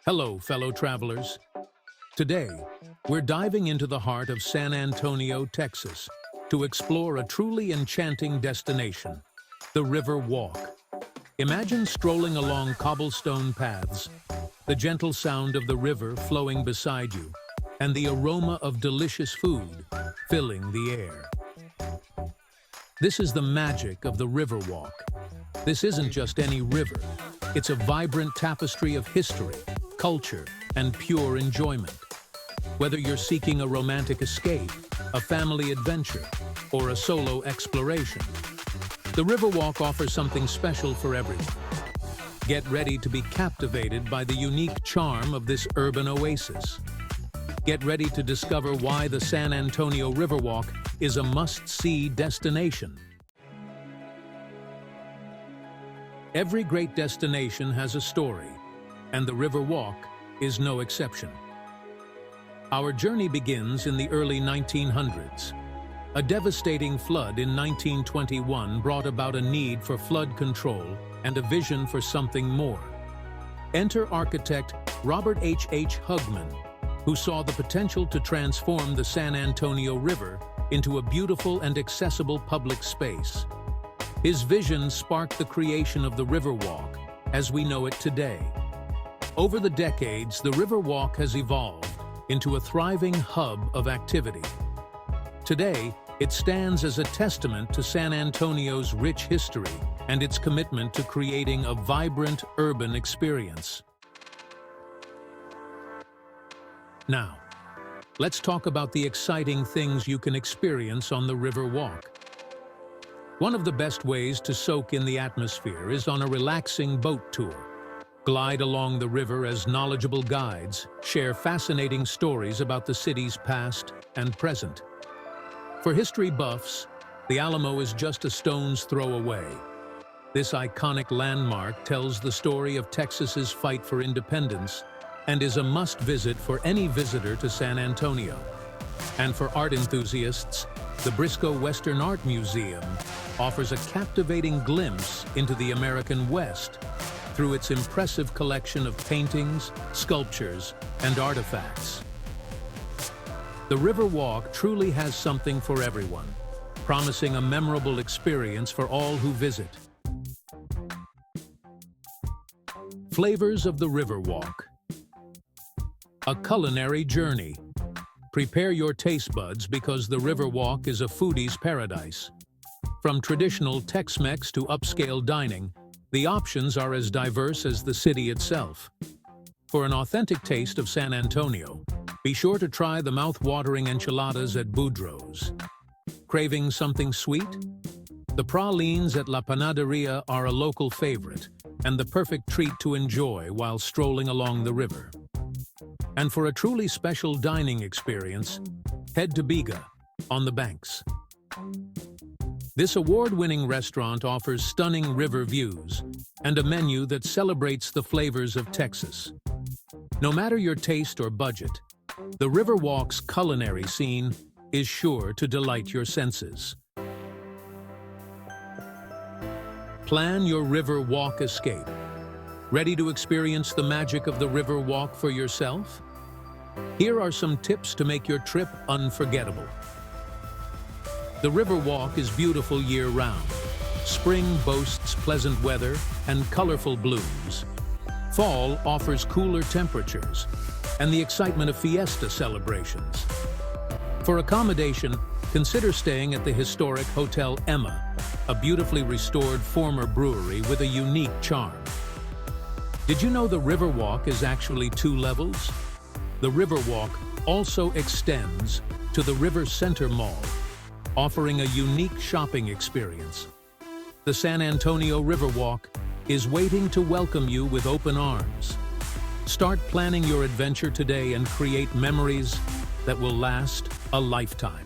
Hello, fellow travelers. Today, we're diving into the heart of San Antonio, Texas, to explore a truly enchanting destination, the River Walk. Imagine strolling along cobblestone paths, the gentle sound of the river flowing beside you, and the aroma of delicious food filling the air. This is the magic of the River Walk. This isn't just any river. It's a vibrant tapestry of history, culture, and pure enjoyment. Whether you're seeking a romantic escape, a family adventure, or a solo exploration, the Riverwalk offers something special for everyone. Get ready to be captivated by the unique charm of this urban oasis. Get ready to discover why the San Antonio Riverwalk is a must-see destination. Every great destination has a story, and the Riverwalk is no exception. Our journey begins in the early 1900s. A devastating flood in 1921 brought about a need for flood control and a vision for something more. Enter architect Robert H.H. Hugman, who saw the potential to transform the San Antonio River into a beautiful and accessible public space. His vision sparked the creation of the Riverwalk as we know it today. Over the decades, the Riverwalk has evolved into a thriving hub of activity. Today, it stands as a testament to San Antonio's rich history and its commitment to creating a vibrant urban experience. Now, let's talk about the exciting things you can experience on the Riverwalk. One of the best ways to soak in the atmosphere is on a relaxing boat tour. Glide along the river as knowledgeable guides share fascinating stories about the city's past and present. For history buffs, the Alamo is just a stone's throw away. This iconic landmark tells the story of Texas's fight for independence and is a must-visit for any visitor to San Antonio. And for art enthusiasts, the Briscoe Western Art Museum offers a captivating glimpse into the American West through its impressive collection of paintings, sculptures, and artifacts. The Riverwalk truly has something for everyone, promising a memorable experience for all who visit. Flavors of the Riverwalk. A culinary journey. Prepare your taste buds because the Riverwalk is a foodie's paradise. From traditional Tex-Mex to upscale dining, the options are as diverse as the city itself. For an authentic taste of San Antonio, be sure to try the mouth-watering enchiladas at Boudreaux's. Craving something sweet? The pralines at La Panaderia are a local favorite and the perfect treat to enjoy while strolling along the river. And for a truly special dining experience, head to Biga on the banks. This award-winning restaurant offers stunning river views and a menu that celebrates the flavors of Texas. No matter your taste or budget, the Riverwalk's culinary scene is sure to delight your senses. Plan your Riverwalk escape. Ready to experience the magic of the Riverwalk for yourself? Here are some tips to make your trip unforgettable. The Riverwalk is beautiful year-round. Spring boasts pleasant weather and colorful blooms. Fall offers cooler temperatures and the excitement of fiesta celebrations. For accommodation, consider staying at the historic Hotel Emma, a beautifully restored former brewery with a unique charm. Did you know the Riverwalk is actually 2 levels? The Riverwalk also extends to the River Center Mall, offering a unique shopping experience. The San Antonio Riverwalk is waiting to welcome you with open arms. Start planning your adventure today and create memories that will last a lifetime.